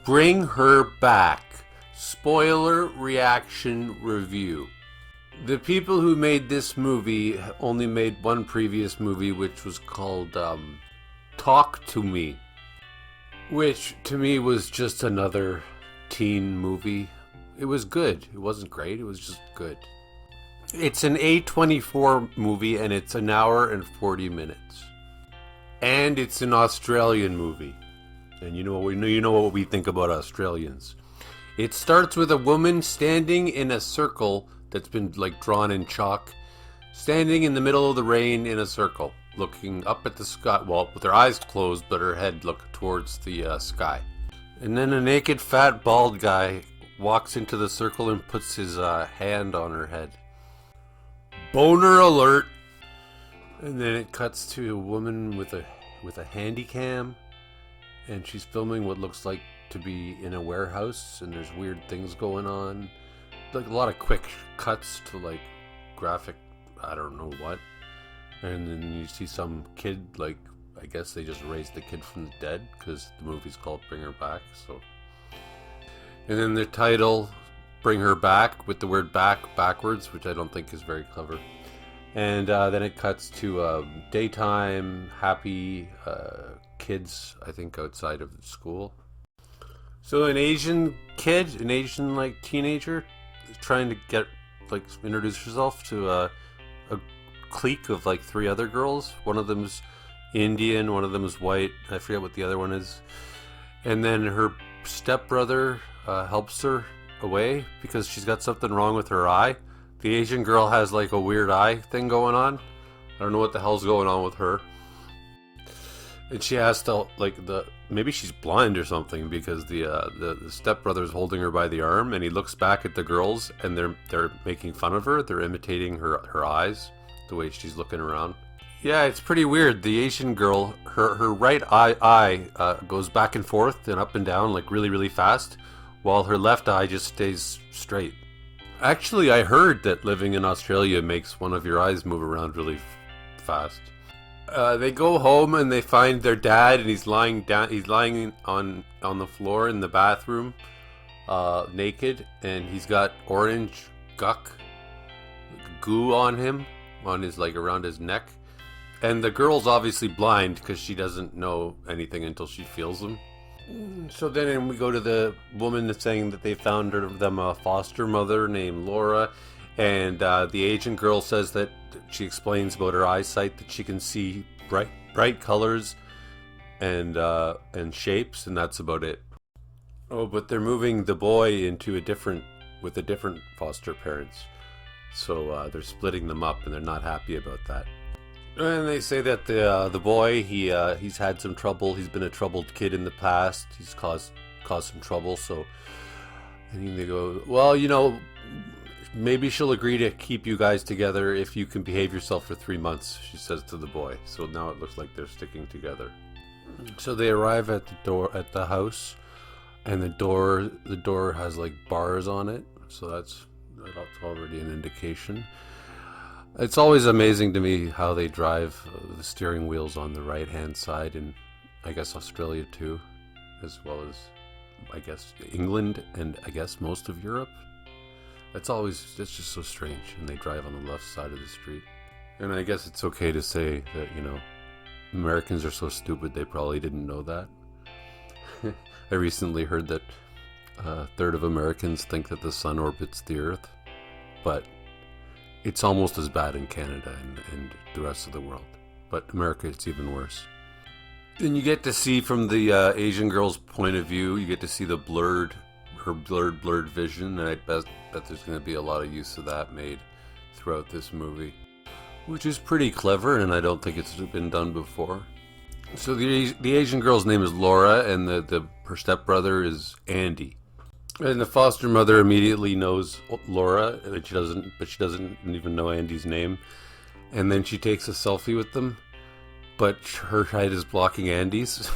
Bring Her Back. Spoiler reaction review. The people who made this movie only made one previous movie, which was called Talk to Me, which to me was just another teen movie. It was good. It wasn't great. It was just good. It's an A24 movie, and it's an hour and 40 minutes. And it's an Australian movie. And you know what we think about Australians. It starts with a woman standing in a circle that's been like drawn in chalk, standing in the middle of the rain in a circle, looking up at the sky, well, with her eyes closed, but her head looked towards the sky. And then a naked, fat, bald guy walks into the circle and puts his hand on her head. Boner alert. And then it cuts to a woman with a handy cam, and she's filming what looks like to be in a warehouse, and there's weird things going on, like a lot of quick cuts to like graphic, I don't know what, and then you see some kid, like I guess they just raised the kid from the dead because the movie's called Bring Her Back. So, and then the title Bring Her Back with the word back backwards, which I don't think is very clever. And then it cuts to daytime, happy kids, I think, outside of school. So an Asian kid, an Asian like teenager, is trying to get like introduce herself to a clique of like three other girls. One of them's Indian, one of them is white. I forget what the other one is. And then her stepbrother helps her away because she's got something wrong with her eye. The Asian girl has like a weird eye thing going on. I don't know what the hell's going on with her. And she has to maybe she's blind or something because the stepbrother's holding her by the arm, and he looks back at the girls and they're making fun of her. They're imitating her eyes, the way she's looking around. Yeah, it's pretty weird. The Asian girl, her right eye goes back and forth and up and down like really, really fast, while her left eye just stays straight. Actually, I heard that living in Australia makes one of your eyes move around really fast. They go home and they find their dad, and he's lying down. He's lying on the floor in the bathroom, naked, and he's got orange goo on him, on his around his neck. And the girl's obviously blind because she doesn't know anything until she feels them. So then we go to the woman that's saying that they found them a foster mother named Laura, and the Asian girl says that she explains about her eyesight that she can see bright colors and shapes, and that's about it. Oh, but they're moving the boy into a different foster parents, so they're splitting them up, and they're not happy about that. And they say that the boy he's had some trouble. He's been a troubled kid in the past. He's caused some trouble. So, and they go, well, maybe she'll agree to keep you guys together if you can behave yourself for 3 months. She says to the boy. So now it looks like they're sticking together. So they arrive at the house, and the door has like bars on it. So that's already an indication. It's always amazing to me how they drive the steering wheels on the right-hand side in, I guess, Australia too, as well as, I guess, England and I guess most of Europe. It's just so strange, and they drive on the left side of the street. And I guess it's okay to say that, Americans are so stupid they probably didn't know that. I recently heard that a third of Americans think that the sun orbits the Earth, but it's almost as bad in Canada and the rest of the world. But America, it's even worse. And you get to see from the Asian girl's point of view, you get to see her blurred vision, and I bet there's going to be a lot of use of that made throughout this movie, which is pretty clever, and I don't think it's been done before. So the Asian girl's name is Laura, and her stepbrother is Andy. And the foster mother immediately knows Laura, but she doesn't even know Andy's name. And then she takes a selfie with them, but her head is blocking Andy's.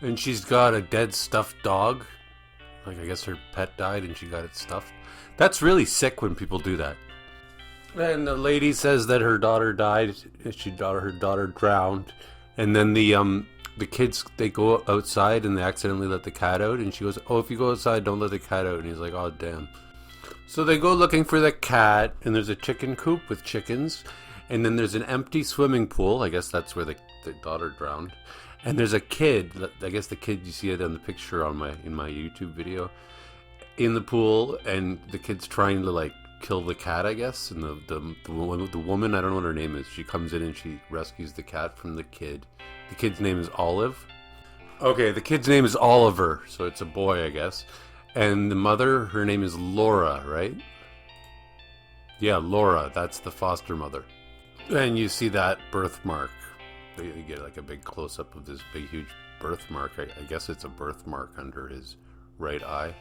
And she's got a dead stuffed dog. I guess her pet died and she got it stuffed. That's really sick when people do that. And the lady says that her daughter died. Her daughter drowned. And then the the kids, they go outside and they accidentally let the cat out, and she goes, oh, if you go outside, don't let the cat out. And he's like, oh damn. So they go looking for the cat, and there's a chicken coop with chickens, and then there's an empty swimming pool. I guess that's where the daughter drowned. And there's a kid, I guess the kid, you see it on the picture in my YouTube video, in the pool, and the kid's trying to like kill the cat, I guess. And the woman, I don't know what her name is, she comes in and she rescues the cat from the kid. The kid's name is Olive. Okay, the kid's name is Oliver, so it's a boy, I guess. And the mother, her name is Laura, right? Yeah, Laura, that's the foster mother. And you see that birthmark. You get like a big close-up of this big, huge birthmark. I guess it's a birthmark under his right eye.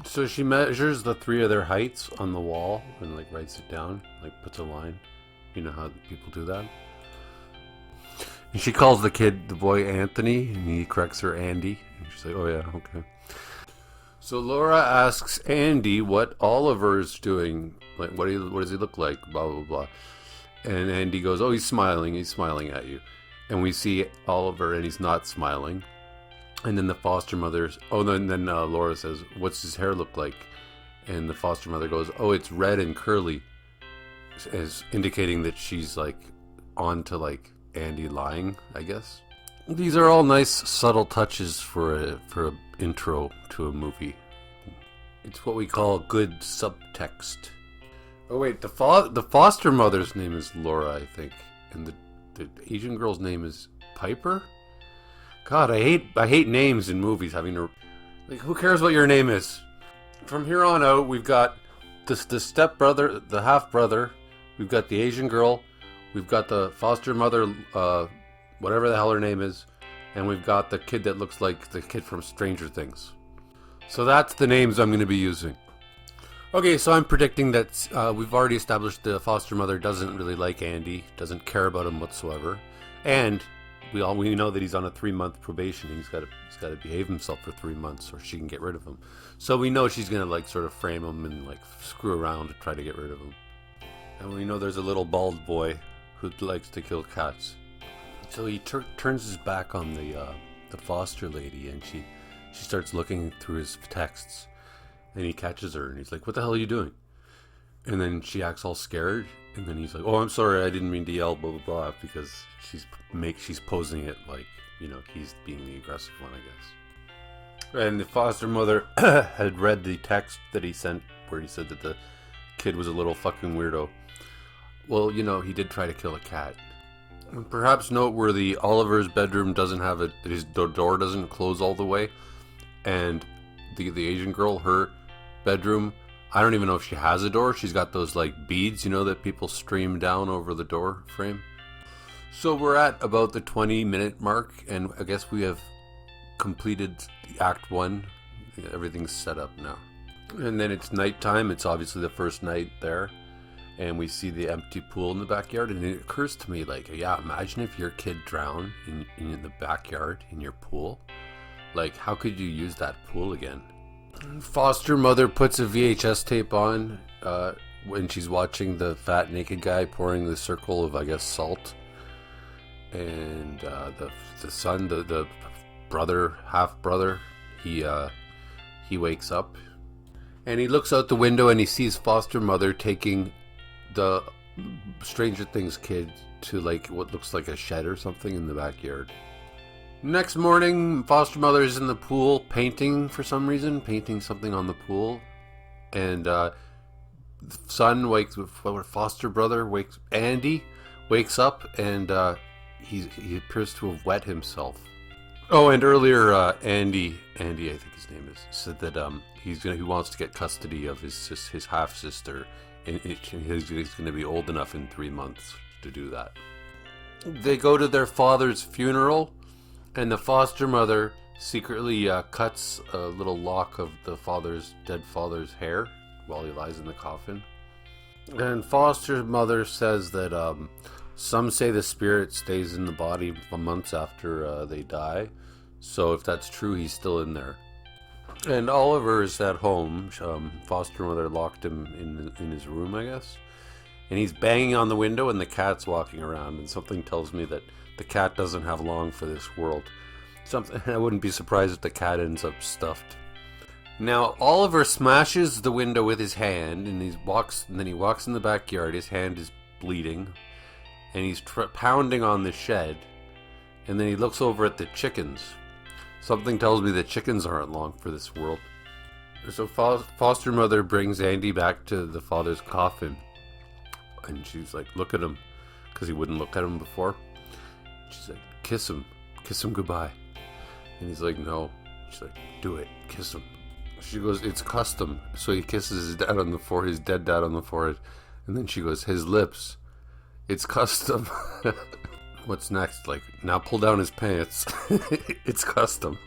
So she measures the three of their heights on the wall and like writes it down, like puts a line. You know how people do that? And she calls the boy Anthony, and he corrects her Andy. And she's like, oh yeah, okay. So Laura asks Andy what Oliver's doing. Like, what does he look like? Blah, blah, blah. And Andy goes, oh, he's smiling at you. And we see Oliver, and he's not smiling. And then the foster mother's, then Laura says, what's his hair look like? And the foster mother goes, oh, it's red and curly, as indicating that she's like on to like Andy lying, I guess. These are all nice subtle touches for a intro to a movie. It's what we call good subtext. Oh wait, the foster mother's name is Laura, I think, and the Asian girl's name is Piper. God, I hate names in movies. Having to, like, who cares what your name is? From here on out, we've got the stepbrother, the half brother. We've got the Asian girl. We've got the foster mother, whatever the hell her name is, and we've got the kid that looks like the kid from Stranger Things. So that's the names I'm going to be using. Okay, so I'm predicting that we've already established the foster mother doesn't really like Andy, doesn't care about him whatsoever, and we know that he's on a 3-month probation. He's got to behave himself for 3 months, or she can get rid of him. So we know she's gonna like sort of frame him and like screw around to try to get rid of him. And we know there's a little bald boy who likes to kill cats. So he turns his back on the foster lady, and she starts looking through his texts. And he catches her, and he's like, what the hell are you doing? And then she acts all scared, and then he's like, oh, I'm sorry, I didn't mean to yell, blah, blah, blah, because she's posing it like, you know, he's being the aggressive one, I guess. And the foster mother had read the text that he sent where he said that the kid was a little fucking weirdo. Well, you know, he did try to kill a cat. And perhaps noteworthy, Oliver's bedroom doesn't have his door doesn't close all the way, and the Asian girl, her bedroom, I don't even know if she has a door. She's got those like beads, you know, that people stream down over the door frame. So we're at about the 20-minute mark, and I guess we have completed Act 1. Everything's set up now. And then it's nighttime. It's obviously the first night there, and we see the empty pool in the backyard, and it occurs to me, like, yeah, imagine if your kid drowned in the backyard in your pool. Like, how could you use that pool again? Foster mother puts a VHS tape on when she's watching the fat naked guy pouring the circle of, I guess, salt. And the son, the brother, half brother, he wakes up, and he looks out the window, and he sees foster mother taking the Stranger Things kid to like what looks like a shed or something in the backyard. Next morning, foster mother is in the pool painting for some reason, painting something on the pool, and son foster brother Andy wakes up, and he appears to have wet himself. Oh, and earlier Andy, I think his name is, said that he wants to get custody of his half sister, and he's going to be old enough in 3 months to do that. They go to their father's funeral. And the foster mother secretly cuts a little lock of the dead father's hair while he lies in the coffin. And foster mother says that some say the spirit stays in the body for months after they die. So if that's true, he's still in there. And Oliver is at home. Foster mother locked him in his room, I guess. and he's banging on the window, and the cat's walking around, and something tells me that the cat doesn't have long for this world. I wouldn't be surprised if the cat ends up stuffed. Now Oliver smashes the window with his hand, and then he walks in the backyard. His hand is bleeding, and he's pounding on the shed, and then he looks over at the chickens. Something tells me the chickens aren't long for this world. So foster mother brings Andy back to the father's coffin, and she's like, look at him, because he wouldn't look at him before. She's like, kiss him goodbye. And he's like, no. She's like, do it, kiss him. She goes, it's custom. So he kisses his dad on the forehead, his dead dad on the forehead. And then she goes, his lips. It's custom. What's next? Like, now pull down his pants. It's custom.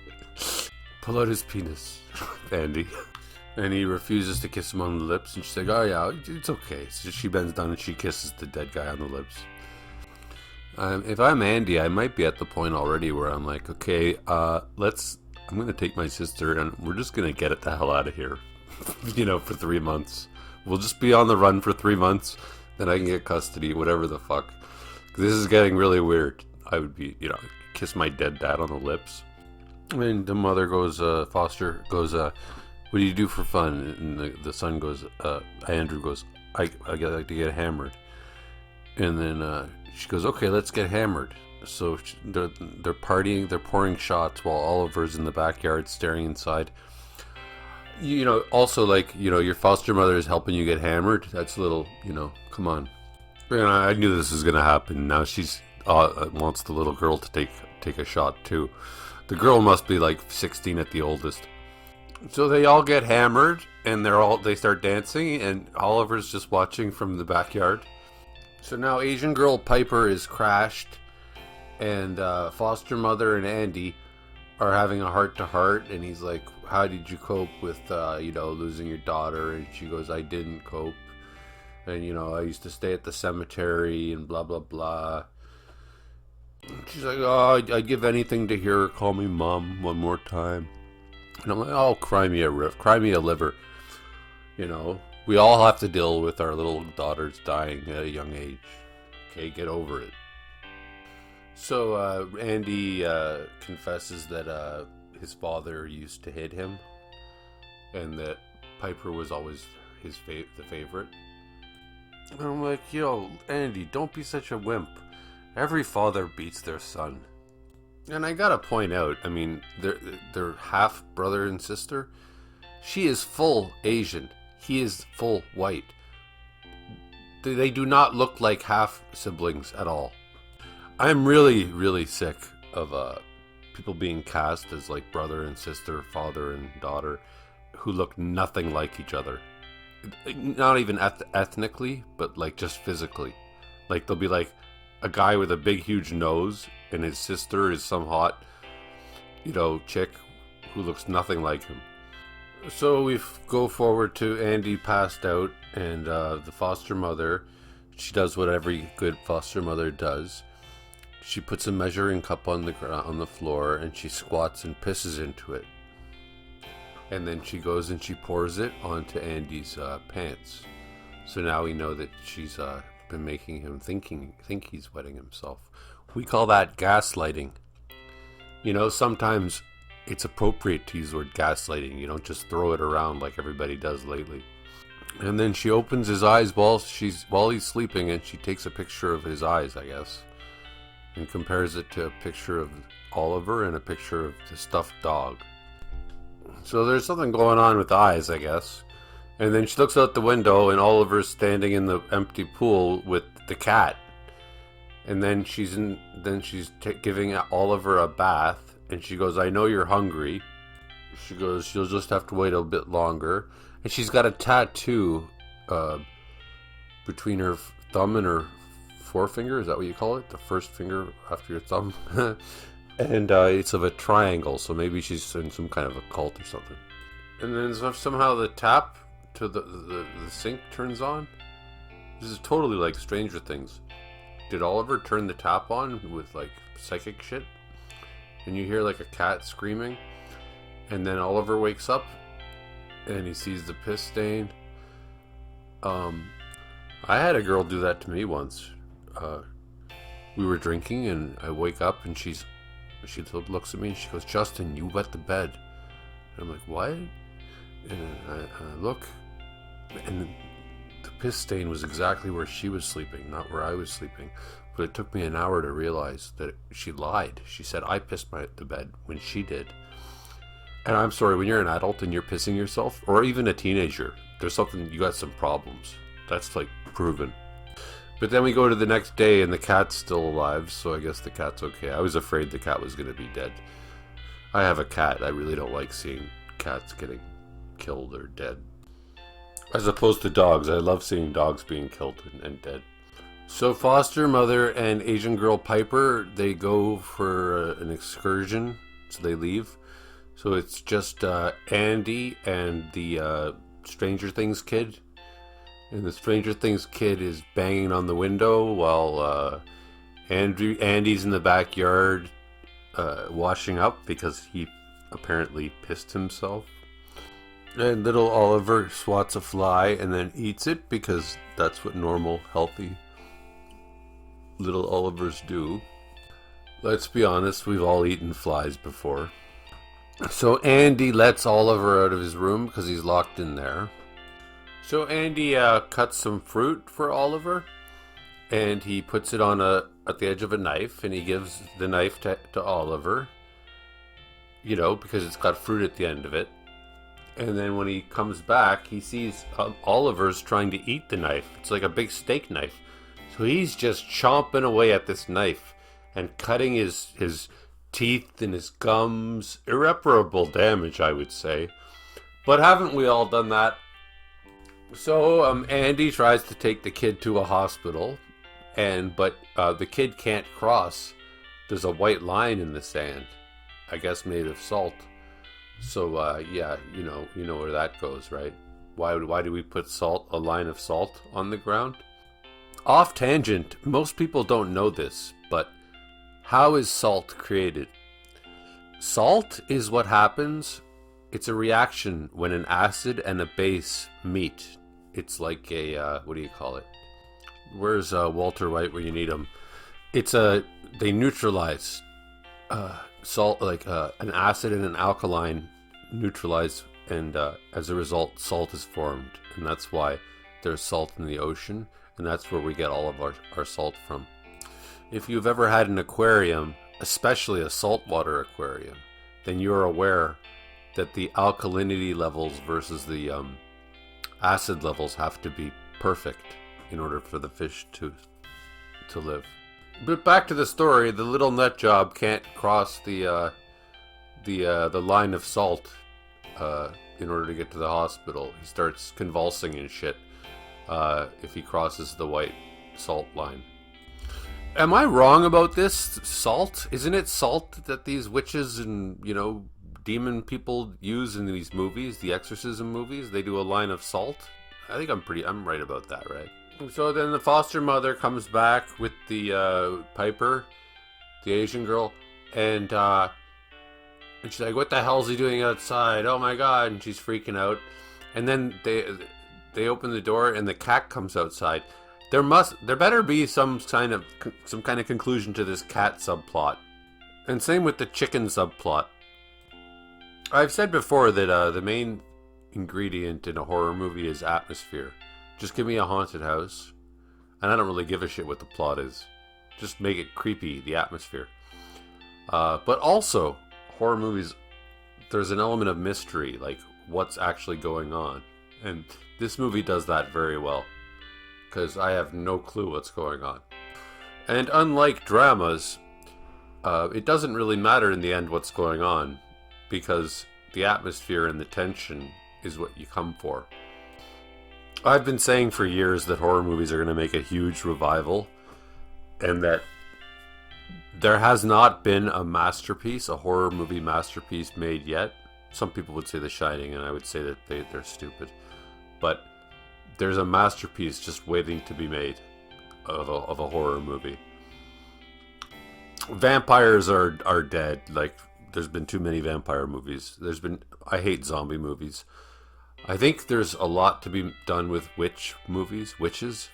Pull out his penis, Andy. And he refuses to kiss him on the lips. And she's like, oh yeah, it's okay. So she bends down and she kisses the dead guy on the lips. If I'm Andy, I might be at the point already where I'm like, okay, I'm going to take my sister and we're just going to get it the hell out of here, for 3 months. We'll just be on the run for 3 months, then I can get custody, whatever the fuck. This is getting really weird. I would be, kiss my dead dad on the lips. And the mother goes, Foster goes, what do you do for fun? And the son goes, Andrew goes, I like to get hammered. And then she goes, okay, let's get hammered. So they're partying, they're pouring shots while Oliver's in the backyard staring inside. Also, your foster mother is helping you get hammered. That's a little, come on. I knew this was going to happen. Now she's wants the little girl to take a shot too. The girl must be like 16 at the oldest. So they all get hammered and they start dancing, and Oliver's just watching from the backyard. So now Asian girl Piper is crashed, and foster mother and Andy are having a heart-to-heart, and he's like, how did you cope with losing your daughter? And she goes, I didn't cope, and I used to stay at the cemetery and blah blah blah. And she's like, oh, I'd give anything to hear her call me mom one more time. And I'm like, oh, cry me a liver. We all have to deal with our little daughters dying at a young age. Okay, get over it. So Andy confesses that his father used to hit him, and that Piper was always the favorite. And I'm like, Andy, don't be such a wimp. Every father beats their son. And I gotta point out, I mean, they're half brother and sister. She is full Asian. He is full white. They do not look like half siblings at all. I'm really, really sick of people being cast as like brother and sister, father and daughter, who look nothing like each other. Not even ethnically, but like just physically. Like they'll be like a guy with a big huge nose, and his sister is some hot, chick who looks nothing like him. So we go forward to Andy passed out, and the foster mother, she does what every good foster mother does. She puts a measuring cup on the floor, and she squats and pisses into it. And then she goes and she pours it onto Andy's pants. So now we know that she's been making him think he's wetting himself. We call that gaslighting. Sometimes it's appropriate to use the word gaslighting. You don't just throw it around like everybody does lately. And then she opens his eyes while he's sleeping, and she takes a picture of his eyes, I guess, and compares it to a picture of Oliver and a picture of the stuffed dog. So there's something going on with the eyes, I guess. And then she looks out the window, and Oliver's standing in the empty pool with the cat. And then she's giving Oliver a bath, and she goes, I know you're hungry. She goes, you'll just have to wait a bit longer. And she's got a tattoo between her thumb and her forefinger. Is that what you call it? The first finger after your thumb? And it's of a triangle, so maybe she's in some kind of a cult or something. And then somehow the tap to the sink turns on. This is totally like Stranger Things. Did Oliver turn the tap on with like psychic shit? And you hear like a cat screaming, and then Oliver wakes up and he sees the piss stain. I had a girl do that to me once. Uh, we were drinking, and I wake up, and she looks at me, and she goes, "Justin, you wet the bed." And I'm like, "What?" And I look, and the piss stain was exactly where she was sleeping, not where I was sleeping. But it took me an hour to realize that she lied. She said I pissed the bed when she did. And I'm sorry, when you're an adult and you're pissing yourself, or even a teenager, there's something, you got some problems. That's like proven. But then we go to the next day and the cat's still alive, so I guess the cat's okay. I was afraid the cat was going to be dead. I have a cat. I really don't like seeing cats getting killed or dead. As opposed to dogs. I love seeing dogs being killed and dead. So foster mother and Asian girl Piper, they go for an excursion, so they leave. So it's just Andy and the Stranger Things kid. And the Stranger Things kid is banging on the window while Andy's in the backyard washing up because he apparently pissed himself. And little Oliver swats a fly and then eats it because that's what normal, healthy little Olivers do. Let's be honest, we've all eaten flies before. So Andy lets Oliver out of his room because he's locked in there. So Andy cuts some fruit for Oliver, and he puts it on at the edge of a knife, and he gives the knife to Oliver, because it's got fruit at the end of it. And then when he comes back, he sees Oliver's trying to eat the knife. It's like a big steak knife. So he's just chomping away at this knife and cutting his teeth and his gums. Irreparable damage, I would say. But haven't we all done that? So Andy tries to take the kid to a hospital, but the kid can't cross. There's a white line in the sand, I guess made of salt. So yeah, you know where that goes, right? Why do we put a line of salt on the ground? Off tangent, most people don't know this, but how is salt created? Salt is what happens. It's a reaction when an acid and a base meet. It's like a, what do you call it? Where's Walter White when you need him? They neutralize. Salt, like an acid and an alkaline neutralize, and as a result, salt is formed. And that's why there's salt in the ocean, and that's where we get all of our salt from. If you've ever had an aquarium, especially a saltwater aquarium, then you're aware that the alkalinity levels versus the acid levels have to be perfect in order for the fish to live. But back to the story, the little nut job can't cross the line of salt in order to get to the hospital. He starts convulsing and shit if he crosses the white salt line. Am I wrong about this? Salt? Isn't it salt that these witches and, demon people use in these movies, the exorcism movies? They do a line of salt? I think I'm right about that, right? So then the foster mother comes back with the Piper, the Asian girl, and she's like, "What the hell is he doing outside? Oh my god!" And she's freaking out. And then they open the door, and the cat comes outside. There better be some kind of conclusion to this cat subplot, and same with the chicken subplot. I've said before that the main ingredient in a horror movie is atmosphere. Just give me a haunted house, and I don't really give a shit what the plot is. Just make it creepy, the atmosphere. But also, horror movies, there's an element of mystery, like what's actually going on. And this movie does that very well, because I have no clue what's going on. And unlike dramas, it doesn't really matter in the end what's going on, because the atmosphere and the tension is what you come for. I've been saying for years that horror movies are going to make a huge revival, and that there has not been a masterpiece, a horror movie masterpiece made yet. Some people would say The Shining, and I would say that they're stupid. But there's a masterpiece just waiting to be made of a horror movie. Vampires are dead. Like, there's been too many vampire movies. I hate zombie movies. I think there's a lot to be done with witches.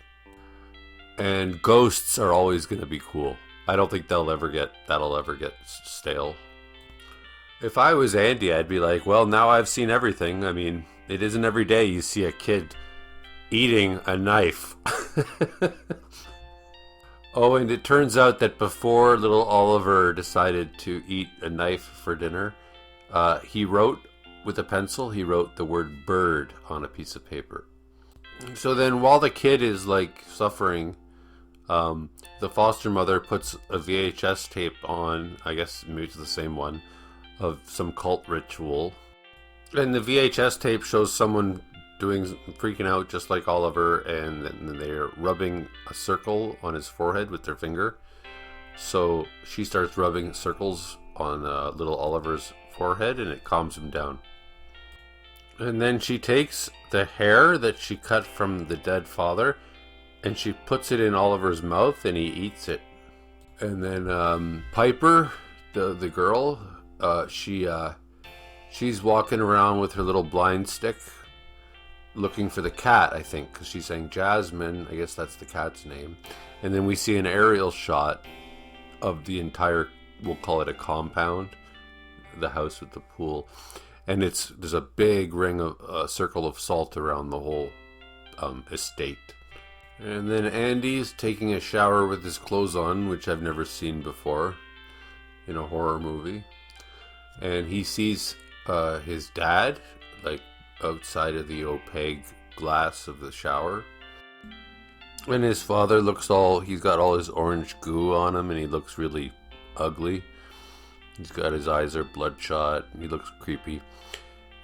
And ghosts are always going to be cool. I don't think that'll ever get stale. If I was Andy, I'd be like, well, now I've seen everything. I mean, it isn't every day you see a kid eating a knife. Oh, and it turns out that before little Oliver decided to eat a knife for dinner, he wrote with a pencil, he wrote the word bird on a piece of paper. So then while the kid is like suffering, the foster mother puts a VHS tape on, I guess maybe it's the same one, of some cult ritual. And the VHS tape shows someone freaking out just like Oliver, and then they're rubbing a circle on his forehead with their finger. So she starts rubbing circles on little Oliver's forehead, and it calms him down. And then she takes the hair that she cut from the dead father, and she puts it in Oliver's mouth, and he eats it. And then Piper, the girl, she's walking around with her little blind stick, looking for the cat, I think, because she's saying Jasmine. I guess that's the cat's name. And then we see an aerial shot of the entire, we'll call it a compound, the house with the pool. And there's a big circle of salt around the whole estate. And then Andy's taking a shower with his clothes on, which I've never seen before in a horror movie. And he sees his dad, like, outside of the opaque glass of the shower. And his father he's got all his orange goo on him, and he looks really ugly. He's got his eyes are bloodshot, and he looks creepy.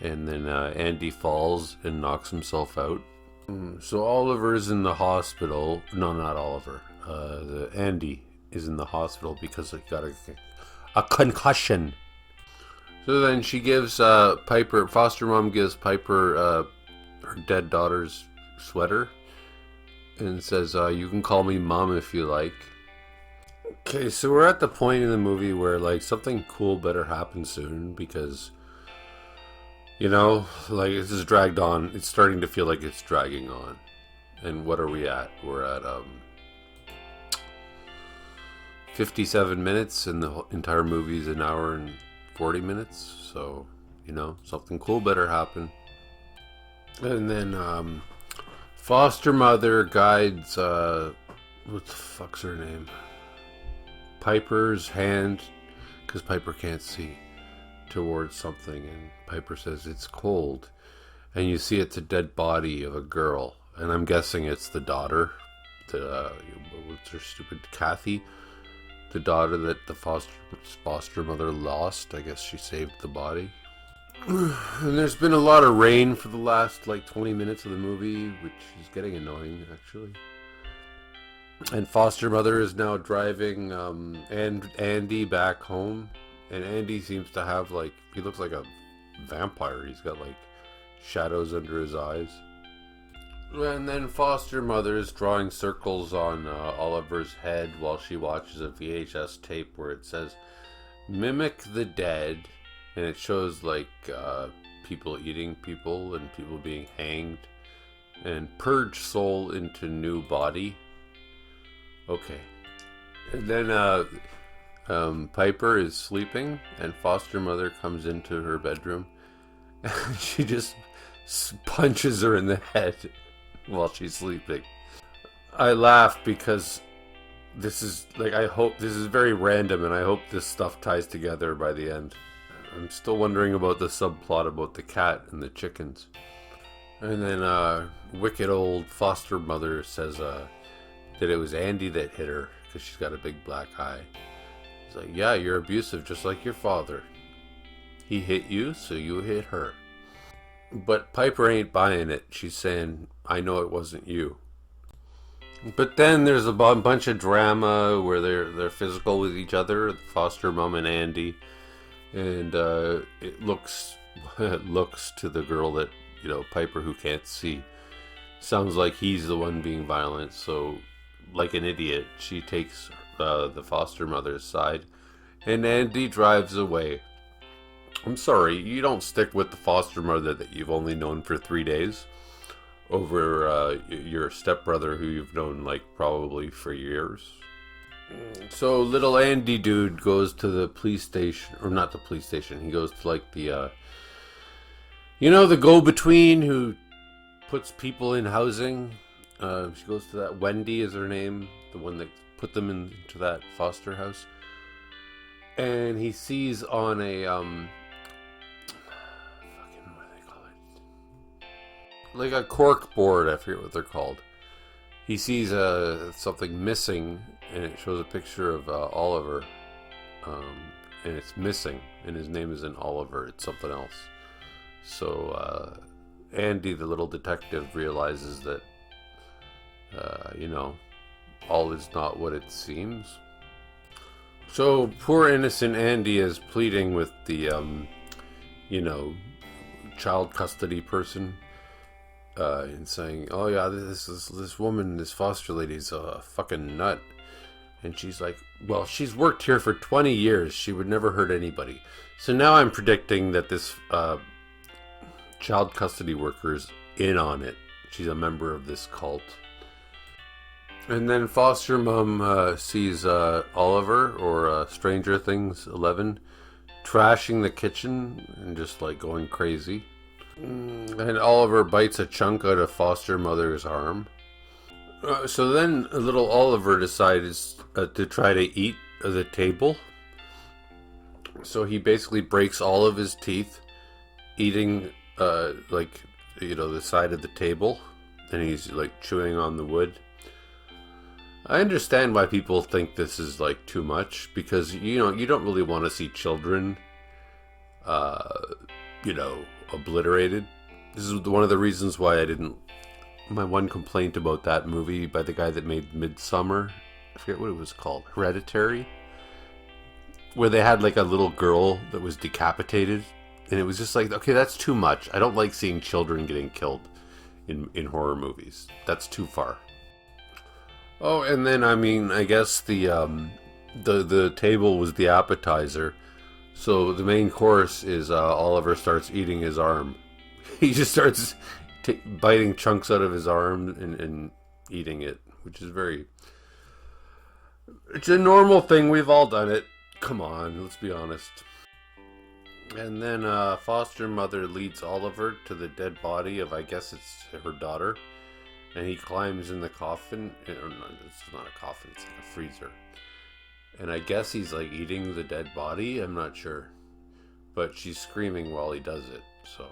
And then Andy falls and knocks himself out. So Oliver's in the hospital. No, not Oliver. Andy is in the hospital because he got a concussion. So then she gives Piper, foster mom gives Piper her dead daughter's sweater and says, you can call me mom if you like. Okay, so we're at the point in the movie where like something cool better happen soon, because, you know, like this is dragged on. It's starting to feel like it's dragging on. And what are we at? We're at 57 minutes, and the entire movie is an hour and 40 minutes, so, you know, something cool better happen. And then foster mother guides what the fuck's her name, Piper's hand, because Piper can't see, towards something, and Piper says it's cold, and you see it's a dead body of a girl, and I'm guessing it's the daughter, what's her stupid, Kathy, the daughter that the foster mother lost. I guess she saved the body. And there's been a lot of rain for the last like 20 minutes of the movie, which is getting annoying actually. And foster mother is now driving Andy back home, and Andy seems to have like, he looks like a vampire. He's got like shadows under his eyes. And then foster mother is drawing circles on Oliver's head while she watches a VHS tape where it says, mimic the dead, and it shows like people eating people and people being hanged, and purge soul into new body. Okay. And then Piper is sleeping, and foster mother comes into her bedroom, and she just punches her in the head while she's sleeping. I laugh because this is like, I hope this is very random, and I hope this stuff ties together by the end. I'm still wondering about the subplot about the cat and the chickens. And then wicked old foster mother says that it was Andy that hit her because she's got a big black eye. He's like, yeah, you're abusive just like your father. He hit you, so you hit her. But Piper ain't buying it. She's saying, I know it wasn't you. But then there's a bunch of drama where they're physical with each other, foster mom and Andy. And it looks to the girl that, you know, Piper, who can't see, sounds like he's the one being violent. So, like an idiot, she takes the foster mother's side, and Andy drives away. I'm sorry, you don't stick with the foster mother that you've only known for 3 days. over your stepbrother who you've known like probably for years. So little Andy dude goes to the police station, or not the police station. He goes to like the, the go-between who puts people in housing. She goes to that, Wendy is her name, the one that put them into that foster house. And he sees on a, what do they call it? Like a cork board, I forget what they're called. He sees something missing, and it shows a picture of Oliver, and it's missing, and his name isn't Oliver, it's something else. So Andy, the little detective, realizes that, all is not what it seems. So poor innocent Andy is pleading with the, child custody person. And saying, oh yeah, this woman, this foster lady's a fucking nut. And she's like, well, she's worked here for 20 years. She would never hurt anybody. So now I'm predicting that this child custody worker's in on it. She's a member of this cult. And then foster mom sees Oliver, or Stranger Things 11, trashing the kitchen and just like going crazy. And Oliver bites a chunk out of foster mother's arm. So then little Oliver decides to try to eat the table. So he basically breaks all of his teeth eating the side of the table, and he's like chewing on the wood. I understand why people think this is like too much, because you don't really want to see children obliterated. This is one of the reasons why my one complaint about that movie by the guy that made Midsummer, I forget what it was called, Hereditary, where they had like a little girl that was decapitated, and it was just like, okay, that's too much. I don't like seeing children getting killed in horror movies. That's too far. Oh, and then I guess the table was the appetizer. So the main course is Oliver starts eating his arm. He just starts biting chunks out of his arm and eating it, which is it's a normal thing. We've all done it. Come on, let's be honest. And then foster mother leads Oliver to the dead body of, I guess it's her daughter. And he climbs in the coffin. Or no, it's not a coffin, it's like a freezer. And I guess he's like eating the dead body. I'm not sure. But she's screaming while he does it. So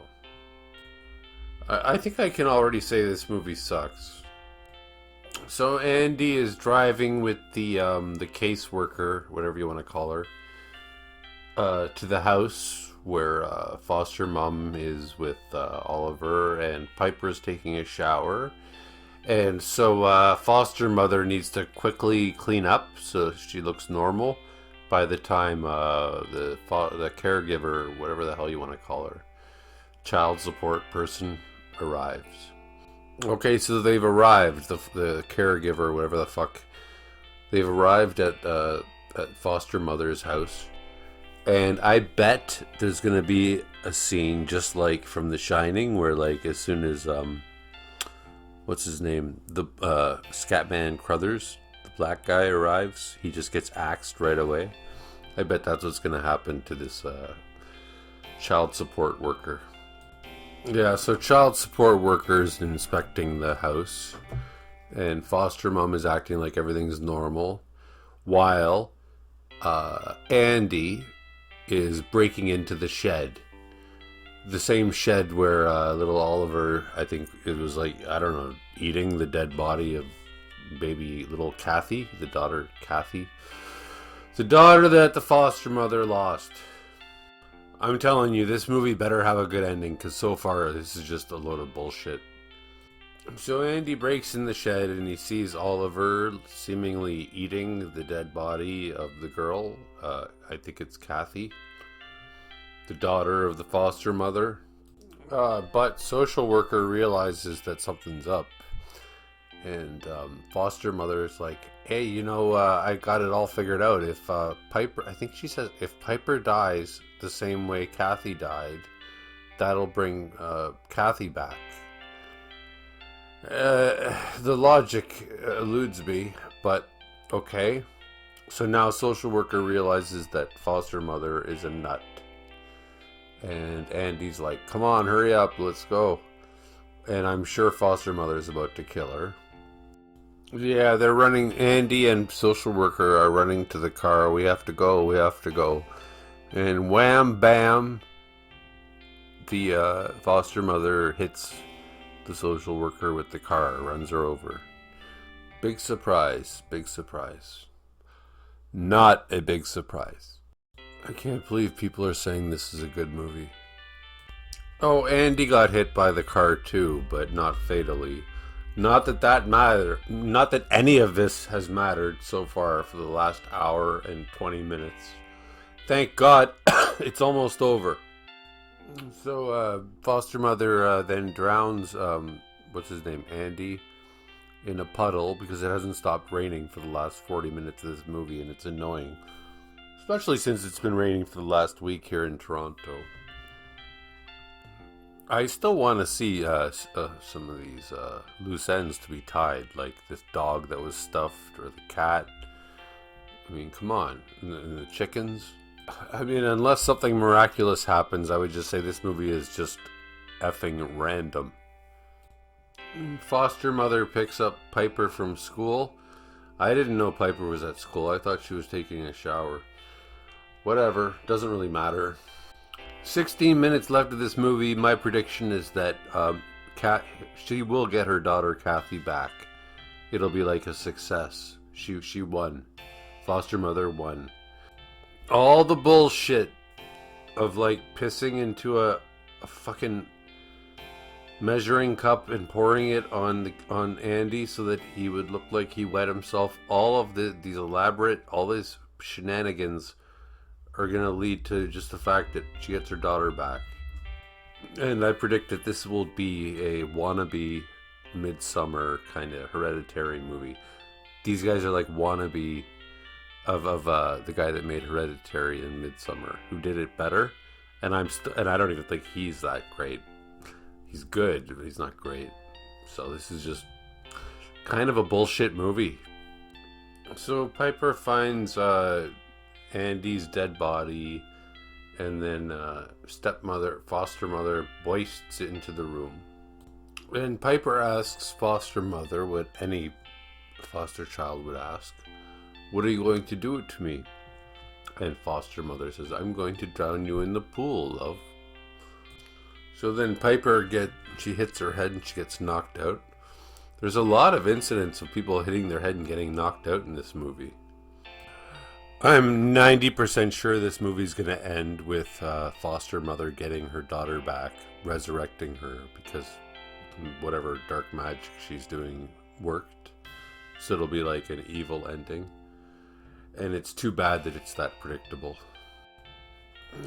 I think I can already say this movie sucks. So Andy is driving with the caseworker, whatever you want to call her, to the house where foster mom is with Oliver, and Piper's taking a shower. And so foster mother needs to quickly clean up so she looks normal by the time the caregiver, whatever the hell you want to call her, child support person, arrives. Okay, so they've arrived, the caregiver, whatever the fuck, they've arrived at foster mother's house. And I bet there's going to be a scene just like from The Shining, where like as soon as what's his name, the Scatman Crothers, the black guy, arrives, he just gets axed right away. I bet that's what's going to happen to this child support worker. Yeah, so child support workers inspecting the house, and foster mom is acting like everything's normal, while Andy is breaking into the shed. The same shed where little Oliver, I think it was like, I don't know, eating the dead body of baby little Kathy, the daughter Kathy. The daughter that the foster mother lost. I'm telling you, this movie better have a good ending, because so far this is just a load of bullshit. So Andy breaks in the shed and he sees Oliver seemingly eating the dead body of the girl. I think it's Kathy, the daughter of the foster mother. But social worker realizes that something's up. And foster mother is like, hey, I got it all figured out. If Piper, I think she says, if Piper dies the same way Kathy died, that'll bring Kathy back. The logic eludes me, but okay. So now social worker realizes that foster mother is a nut. And Andy's like, come on, hurry up, let's go. And I'm sure foster mother is about to kill her. Yeah, they're running. Andy and social worker are running to the car. We have to go, we have to go. And wham, bam, the foster mother hits the social worker with the car, runs her over. Big surprise, big surprise. Not a big surprise. I can't believe people are saying this is a good movie. Oh, Andy got hit by the car too, but not fatally. Not that that mattered. Not that any of this has mattered so far for the last hour and 20 minutes. Thank God, it's almost over. So, foster mother then drowns, what's his name, Andy, in a puddle because it hasn't stopped raining for the last 40 minutes of this movie, and it's annoying. Especially since it's been raining for the last week here in Toronto. I still want to see some of these loose ends to be tied, like this dog that was stuffed, or the cat. I mean, come on. And the chickens. I mean, unless something miraculous happens, I would just say this movie is just effing random. Foster mother picks up Piper from school. I didn't know Piper was at school. I thought she was taking a shower. Whatever, doesn't really matter. 16 minutes left of this movie. My prediction is that she will get her daughter Kathy back. It'll be like a success. She won. Foster mother won. All the bullshit of like pissing into a fucking measuring cup and pouring it on Andy so that he would look like he wet himself. All of these elaborate, all these shenanigans are going to lead to just the fact that she gets her daughter back. And I predict that this will be a wannabe Midsummer kind of Hereditary movie. These guys are like wannabe of the guy that made Hereditary and Midsummer, who did it better. And I don't even think he's that great. He's good, but he's not great. So this is just kind of a bullshit movie. So Piper finds Andy's dead body, and then foster mother boists into the room. And Piper asks foster mother what any foster child would ask: what are you going to do to me? And foster mother says, I'm going to drown you in the pool, love. So then Piper she hits her head and she gets knocked out. There's a lot of incidents of people hitting their head and getting knocked out in this movie. I'm 90% sure this movie's going to end with foster mother getting her daughter back, resurrecting her, because whatever dark magic she's doing worked. So it'll be like an evil ending. And it's too bad that it's that predictable.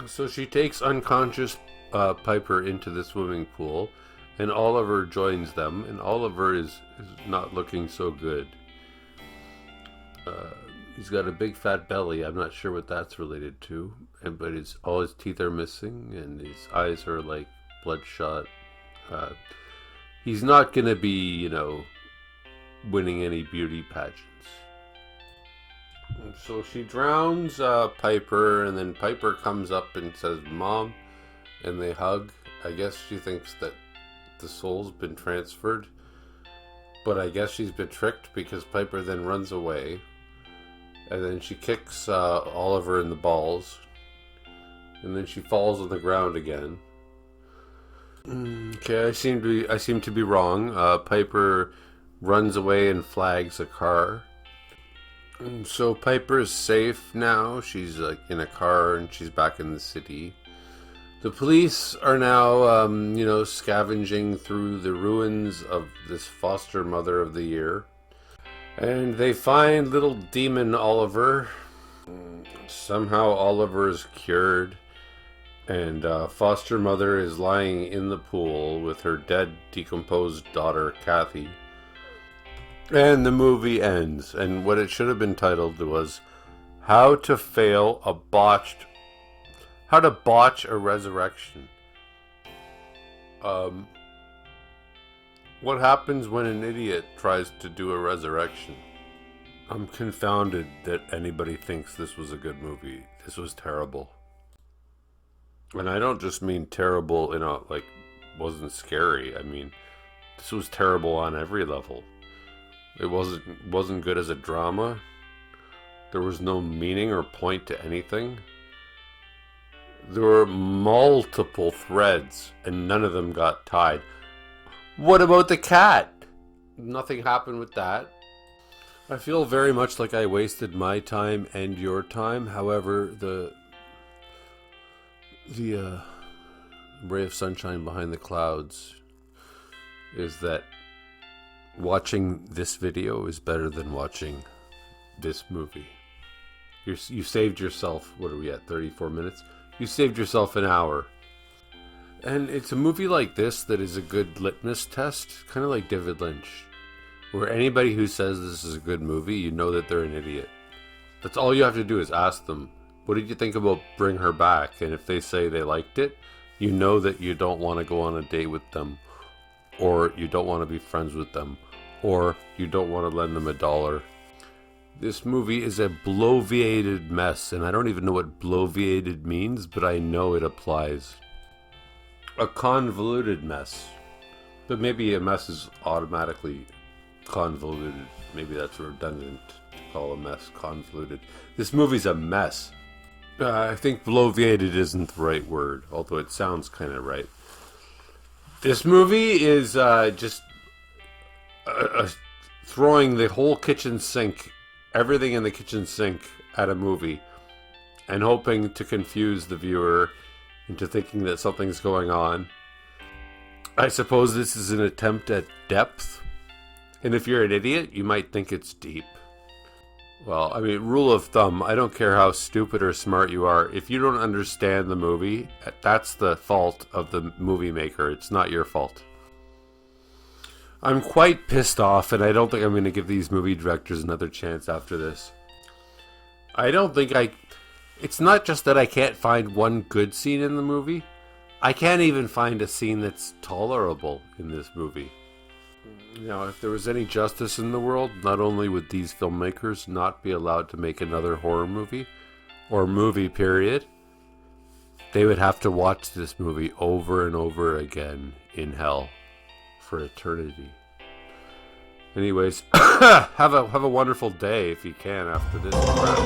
So she takes unconscious Piper into the swimming pool, and Oliver joins them, and Oliver is not looking so good. He's got a big fat belly. I'm not sure what that's related to, but all his teeth are missing, and his eyes are like bloodshot. He's not gonna be, winning any beauty pageants. So she drowns Piper, and then Piper comes up and says, Mom, and they hug. I guess she thinks that the soul's been transferred, but I guess she's been tricked because Piper then runs away, and then she kicks Oliver in the balls, and then she falls on the ground again. Okay, I seem to be wrong. Piper runs away and flags a car. So Piper's safe now. She's in a car and she's back in the city. The police are now, scavenging through the ruins of this foster mother of the year. And they find little demon Oliver. Somehow Oliver is cured. And foster mother is lying in the pool with her dead, decomposed daughter, Kathy. And the movie ends. And what it should have been titled was How to Botch a Resurrection. What happens when an idiot tries to do a resurrection? I'm confounded that anybody thinks this was a good movie. This was terrible. And I don't just mean terrible in a, like, wasn't scary. I mean, this was terrible on every level. It wasn't good as a drama. There was no meaning or point to anything. There were multiple threads, and none of them got tied. What about the cat? Nothing happened with that. I feel very much like I wasted my time and your time. However, the ray of sunshine behind the clouds is that watching this video is better than watching this movie. You saved yourself, what are we at, 34 minutes? You saved yourself an hour. And it's a movie like this that is a good litmus test, kind of like David Lynch, where anybody who says this is a good movie, you know that they're an idiot. That's all you have to do is ask them, what did you think about Bring Her Back? And if they say they liked it, you know that you don't want to go on a date with them, or you don't want to be friends with them, or you don't want to lend them $1. This movie is a bloviated mess, and I don't even know what bloviated means, but I know it applies. A convoluted mess. But maybe a mess is automatically convoluted. Maybe that's redundant to call a mess convoluted. This movie's a mess. I think bloviated isn't the right word, although it sounds kind of right. This movie is just throwing the whole kitchen sink, everything in the kitchen sink, at a movie and hoping to confuse the viewer into thinking that something's going on. I suppose this is an attempt at depth, and if you're an idiot, you might think it's deep. Well, I mean, rule of thumb, I don't care how stupid or smart you are, if you don't understand the movie, that's the fault of the movie maker. It's not your fault. I'm quite pissed off, and I don't think I'm going to give these movie directors another chance after this. It's not just that I can't find one good scene in the movie. I can't even find a scene that's tolerable in this movie. You know, if there was any justice in the world, not only would these filmmakers not be allowed to make another horror movie, or movie period, they would have to watch this movie over and over again in hell for eternity. Anyways, have a wonderful day if you can after this crap.